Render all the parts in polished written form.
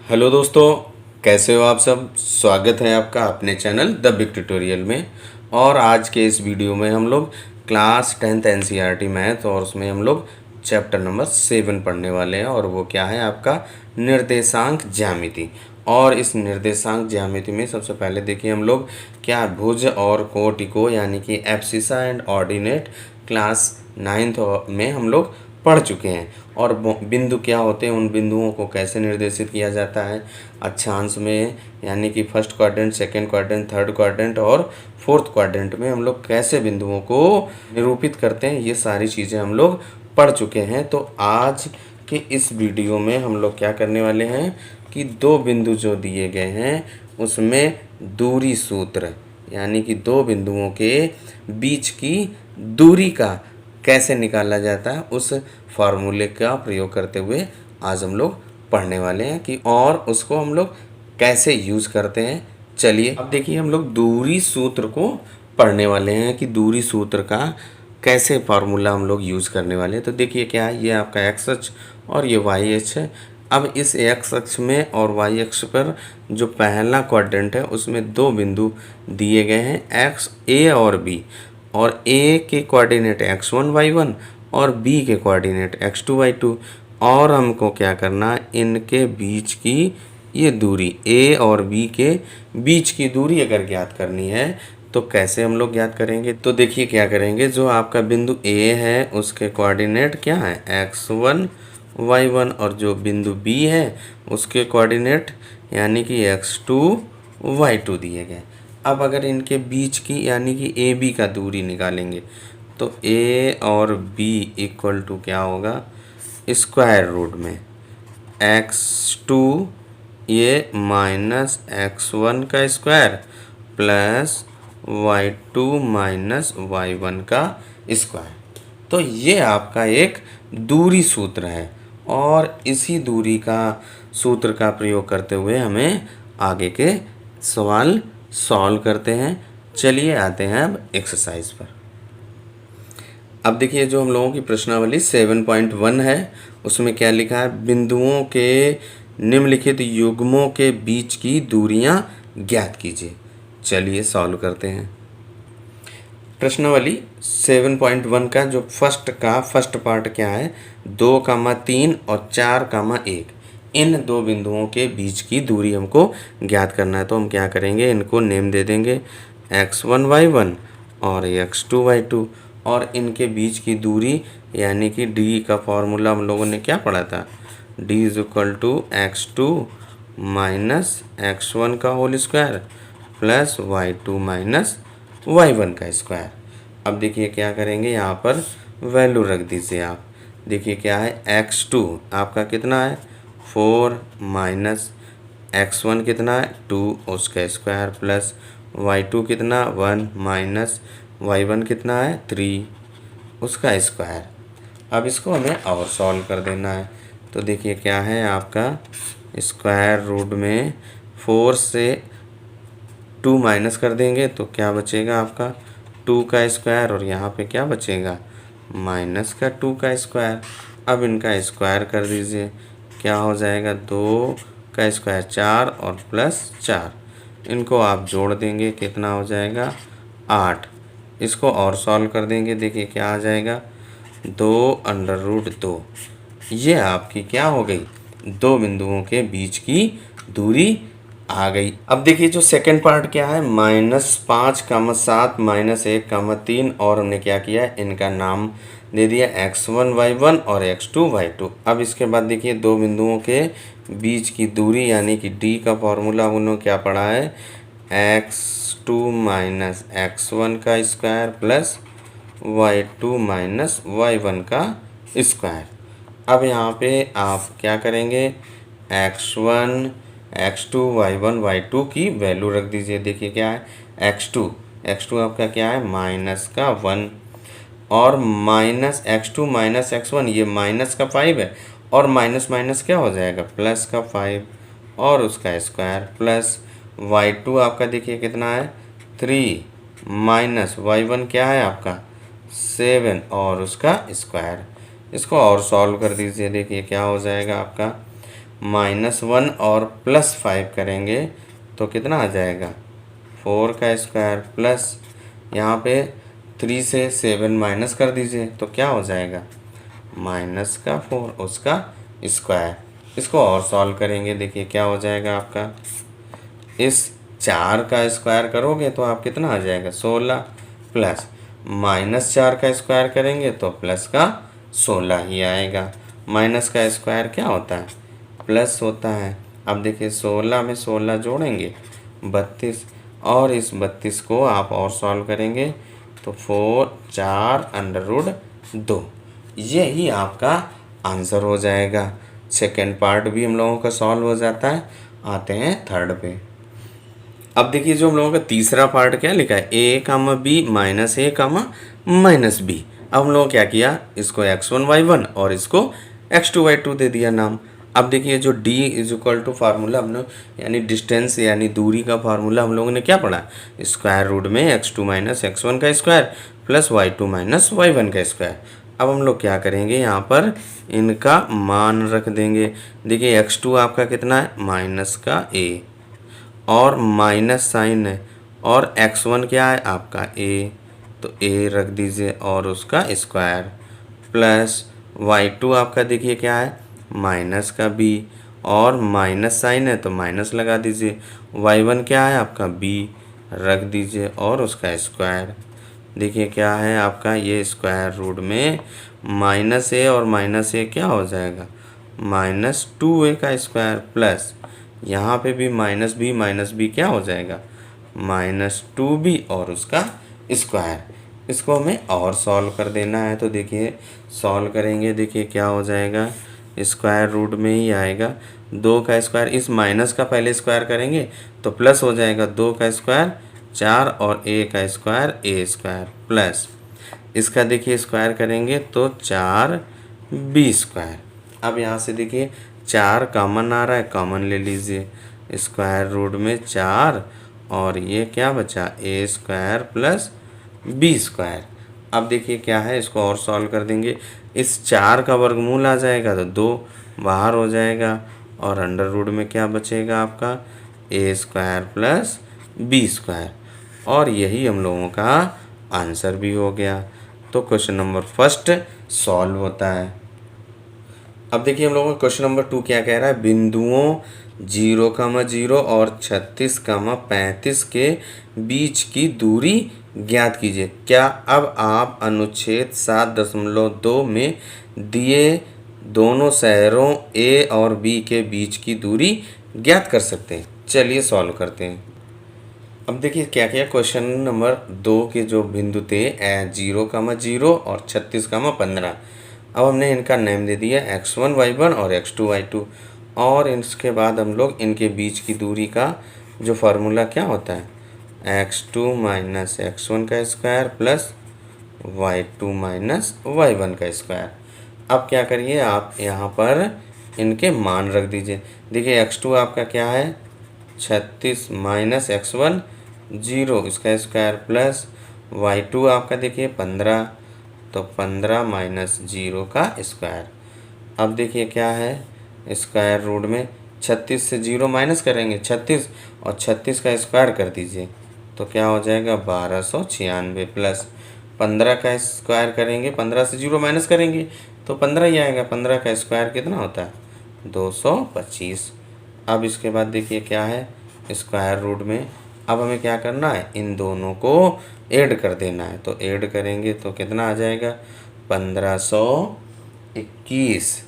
Hello दोस्तों, कैसे हो आप सब। स्वागत है आपका अपने चैनल द बिग ट्यूटोरियल में। और आज के इस वीडियो में हम लोग क्लास 10th एनसीईआरटी मैथ और उसमें हम लोग चैप्टर नंबर 7 पढ़ने वाले हैं। और वो क्या है आपका निर्देशांक ज्यामिति। और इस निर्देशांक ज्यामिति में सबसे पहले देखिए हम लोग क्या भुज और कोटि को यानी कि abscissa and ordinate class 9th में हम लोग पढ़ चुके हैं। और बिंदु क्या होते हैं, उन बिंदुओं को कैसे निर्देशित किया जाता है अक्षांश में, यानी कि first quadrant, second quadrant, third quadrant और फोर्थ क्वाड्रेंट में हम लोग कैसे बिंदुओं को निरूपित करते हैं, ये सारी चीज़ें हम लोग पढ़ चुके हैं। तो आज के इस वीडियो में हम लोग क्या करने वाले हैं कि दो बिंदु जो दिए गए हैं उसमें दूरी सूत्र यानी कि दो बिंदुओं के बीच की दूरी का कैसे निकाला जाता है उस फार्मूले का प्रयोग करते हुए आज हम लोग पढ़ने वाले हैं कि और उसको हम लोग कैसे यूज़ करते हैं। चलिए अब देखिए हम लोग दूरी सूत्र को पढ़ने वाले हैं कि दूरी सूत्र का कैसे फार्मूला हम लोग यूज़ करने वाले हैं। तो देखिए क्या है, ये आपका एक्स अक्ष और ये वाई अक्ष है। अब इस एक्स अक्ष में और वाई अक्ष पर जो पहला क्वाड्रेंट है उसमें दो बिंदु दिए गए हैं, एक्स ए और बी। और ए के कोऑर्डिनेट x1 y1 और बी के कोऑर्डिनेट x2 y2। और हमको क्या करना है, इनके बीच की ये दूरी ए और बी के बीच की दूरी अगर ज्ञात करनी है तो कैसे हम लोग ज्ञात करेंगे। तो देखिए क्या करेंगे, जो आपका बिंदु ए है उसके कोऑर्डिनेट क्या है x1 y1 और जो बिंदु बी है उसके कोऑर्डिनेट यानी कि x2 y2 दिए गए। अब अगर इनके बीच की यानी कि ए बी का दूरी निकालेंगे तो ए और बी इक्वल टू क्या होगा, स्क्वायर रूट में x2 ये माइनस x1 का square plus y2 minus y1 का स्क्वायर। तो ये आपका एक दूरी सूत्र है और इसी दूरी का सूत्र का प्रयोग करते हुए हमें आगे के सवाल सॉल्व करते हैं। चलिए आते हैं अब एक्सरसाइज पर। अब देखिए जो हम लोगों की प्रश्नावली 7.1 है उसमें क्या लिखा है, बिंदुओं के निम्नलिखित युग्मों के बीच की दूरियां ज्ञात कीजिए। चलिए सॉल्व करते हैं। प्रश्नावली 7.1 का जो फर्स्ट पार्ट क्या है, 2, 3 और 4, 1 इन दो बिंदुओं के बीच की दूरी हमको ज्ञात करना है। तो हम क्या करेंगे, इनको नेम दे देंगे x1 y1 और x2 y2। और इनके बीच की दूरी यानी कि d का फॉर्मूला हम लोगों ने क्या पढ़ा था, d is equal to x2 minus x1 का whole square plus y2 minus y1 का स्क्वायर। अब देखिए क्या करेंगे, यहाँ पर वैल्यू रख दीजिए आप। देखिए क्या है, x2 आपका कितना है 4 माइनस x1 कितना है 2 उसका स्क्वायर प्लस y2 कितना 1 माइनस y1 कितना है 3 उसका स्क्वायर। अब इसको हमें और सॉल्व कर देना है। तो देखिए क्या है आपका स्क्वायर रूट में 4 से 2 माइनस कर देंगे तो क्या बचेगा आपका 2 का स्क्वायर और यहाँ पे क्या बचेगा माइनस का 2 का स्क्वायर। अब इनका स्क्वायर कर दीजिए, क्या हो जाएगा 2 का स्क्वायर 4 और प्लस 4। इनको आप जोड़ देंगे कितना हो जाएगा 8। इसको और सॉल्व कर देंगे, देखिए क्या आ जाएगा 2√2। ये आपकी क्या हो गई, दो बिंदुओं के बीच की दूरी आ गई। अब देखिए जो सेकंड पार्ट क्या है, -5, 7 -1, 3 और हमने क्या किया इनका नाम दे दिया x1 y1 और x2 y2। अब इसके बाद देखिए दो बिंदुओं के बीच की दूरी यानी कि d का फॉर्मूला उन्होंने क्या पढ़ा है, x2 माइनस x1 का square plus y2 minus y1 का स्क्वायर। अब यहाँ पे आप क्या करेंगे, x1 x2 y1 y2 की वैल्यू रख दीजिए। देखिए क्या है x2 आपका क्या है माइनस का 1 और माइनस x2 माइनस x1 ये माइनस का 5 है और माइनस माइनस क्या हो जाएगा प्लस का 5 और उसका स्क्वायर प्लस y2 आपका देखिए कितना है 3 माइनस y1 क्या है आपका 7 और उसका स्क्वायर। इसको और सॉल्व कर दीजिए, देखिए क्या हो जाएगा आपका -1 और +5 करेंगे तो कितना आ जाएगा 4 का स्क्वायर प्लस यहाँ पे 3 से 7 माइनस कर दीजिए तो क्या हो जाएगा -4 उसका स्क्वायर। इसको और सॉल्व करेंगे, देखिए क्या हो जाएगा आपका, इस 4 का स्क्वायर करोगे तो आप कितना आ जाएगा 16 प्लस -4 का स्क्वायर करेंगे तो प्लस का 16 ही आएगा। माइनस का स्क्वायर क्या होता है प्लस होता है। अब देखिए 16 में 16 जोड़ेंगे 32 और इस 32 को आप और सॉल्व करेंगे तो 4 √2 यही आपका आंसर हो जाएगा। सेकेंड पार्ट भी हम लोगों का सॉल्व हो जाता है। आते हैं थर्ड पे। अब देखिए जो हम लोगों का तीसरा पार्ट क्या लिखा है a, b -a, -b। अब हम लोगों क्या किया, इसको x1 y1 और इसको x2 y2 दे दिया नाम। अब देखिए जो d = फार्मूला हम लोग यानी डिस्टेंस यानी दूरी का फार्मूला हम लोगों ने क्या पढ़ा, स्क्वायर रूट में x2 - x1 का स्क्वायर प्लस y2 - y1 का स्क्वायर। अब हम लोग क्या करेंगे, यहाँ पर इनका मान रख देंगे। देखिए x2 आपका कितना है -a और माइनस साइन है और x1 क्या है आपका a, तो a रख दीजिए और उसका स्क्वायर प्लस y2 आपका देखिए क्या है माइनस का b और माइनस साइन है तो माइनस लगा दीजिए। y1 क्या है आपका b रख दीजिए और उसका स्क्वायर। देखिए क्या है आपका ये स्क्वायर रूट में -a और -a क्या हो जाएगा -2a का स्क्वायर प्लस यहाँ पे भी -b क्या हो जाएगा -2b और उसका स्क्वायर। इसको हमें और सॉल्व कर देना है तो देखिए सॉल्व करेंगे, देखिए क्या हो जाएगा, स्क्वायर रूट में ही आएगा 2 का स्क्वायर, इस माइनस का पहले स्क्वायर करेंगे तो प्लस हो जाएगा 2 का स्क्वायर 4 और a का स्क्वायर a² प्लस इसका देखिए स्क्वायर करेंगे तो 4b स्क्वायर। अब यहाँ से देखिए 4 कॉमन आ रहा है, कॉमन ले लीजिए, स्क्वायर रूट में 4 और ये क्या बचा a² प्लस b स्क्वायर। अब देखिए क्या है, इसको और सॉल्व कर देंगे, इस 4 का वर्गमूल आ जाएगा तो 2 बाहर हो जाएगा और अंडर रूट में क्या बचेगा आपका a² प्लस b स्क्वायर और यही हम लोगों का आंसर भी हो गया। तो क्वेश्चन नंबर फर्स्ट सॉल्व होता है। अब देखिए हम लोगों का क्वेश्चन नंबर 2 क्या कह रहा है, बिंदुओं 0,0 और 36,35 के बीच की दूरी ज्ञात कीजिए। क्या अब आप अनुच्छेद 7.2 में दिए दोनों शहरों A और B के बीच की दूरी ज्ञात कर सकते हैं। चलिए सॉल्व करते हैं। अब देखिए क्या किया, क्वेश्चन नंबर 2 के जो बिंदु थे 0,0 और 36,15, अब हमने इनका नेम दे दिया x1 y1 और x2 y2 और इसके बाद हम लोग इनके बीच की दूरी का जो फार्मूला क्या होता है x2 - x1 का स्क्वायर प्लस y2 - y1 का स्क्वायर। अब क्या करिए, आप यहाँ पर इनके मान रख दीजिए। देखिए x2 आपका क्या है 36 - x1 0 इसका स्क्वायर प्लस y2 आपका देखिए 15 तो 15 - 0 का स्क्वायर। अब देखिए क्या है, स्क्वायर रूट में 36 से 0 माइनस करेंगे 36 और 36 का स्क्वायर कर दीजिए तो क्या हो जाएगा 1296 प्लस 15 का स्क्वायर करेंगे, 15 से 0 माइनस करेंगे तो 15 ही आएगा। 15 का स्क्वायर कितना होता है 225। अब इसके बाद देखिए क्या है, स्क्वायर रूट में अब हमें क्या करना है, इन दोनों को ऐड कर देना है तो ऐड करेंगे तो कितना आ जाएगा 1521।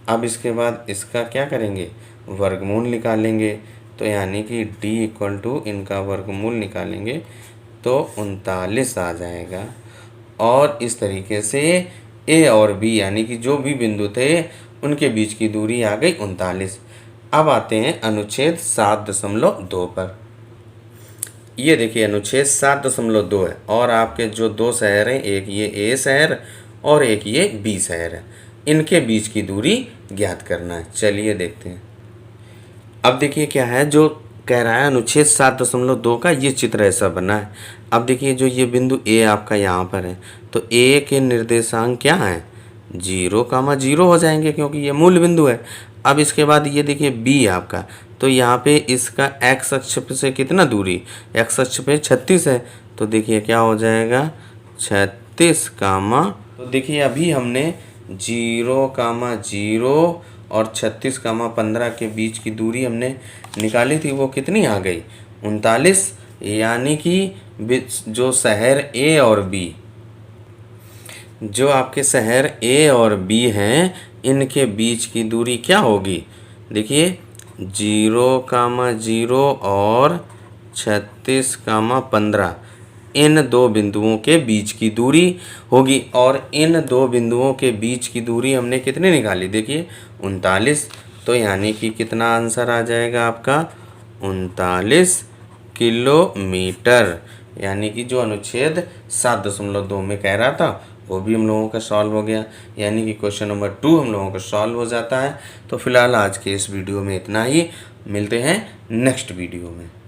अब इसके बाद इसका क्या करेंगे वर्गमूल निकालेंगे तो यानी कि d इनका वर्गमूल निकालेंगे तो 39 आ जाएगा और इस तरीके से a और b यानी कि जो भी बिंदु थे उनके बीच की दूरी आ गई 39। अब आते हैं अनुच्छेद 7.2 पर। ये देखिए अनुच्छेद 7.2 है और आपके जो दो शहर हैं, एक ये A शहर और एक ये B शहर है, इनके बीच की दूरी ज्ञात करना है। चलिए देखते हैं। अब देखिए क्या है, जो कह रहा है अनुच्छेद 7.2 का ये चित्र ऐसा बना है। अब देखिए जो ये बिंदु A आपका यहाँ पर है तो A के निर्देशांक क्या हैं 0,0 हो जाएंगे क्योंकि ये मूल बिंदु है। अब इसके बाद ये देखिए बी आपका, तो यहाँ पे इसका एक्स अक्ष से कितना दूरी, एक्स अक्ष पे 36 है, तो देखिए क्या हो जाएगा 36 कामा, तो देखिए अभी हमने 0,0 और 36 कामा 15 के बीच की दूरी हमने निकाली थी, वो कितनी आ गई 39। यानी कि जो शहर ए और बी, जो आपके शहर ए और बी हैं, इनके बीच की दूरी क्या होगी, देखिए 0,0 और 36,15 इन दो बिंदुओं के बीच की दूरी होगी। और इन दो बिंदुओं के बीच की दूरी हमने कितनी निकाली, देखिए 39। तो यानी कि कितना आंसर आ जाएगा आपका 39 किलोमीटर। यानी कि जो अनुच्छेद 7.2 में कह रहा था वो भी हम लोगों का सॉल्व हो गया। यानी कि क्वेश्चन नंबर 2 हम लोगों का सॉल्व हो जाता है। तो फिलहाल आज के इस वीडियो में इतना ही, मिलते हैं नेक्स्ट वीडियो में।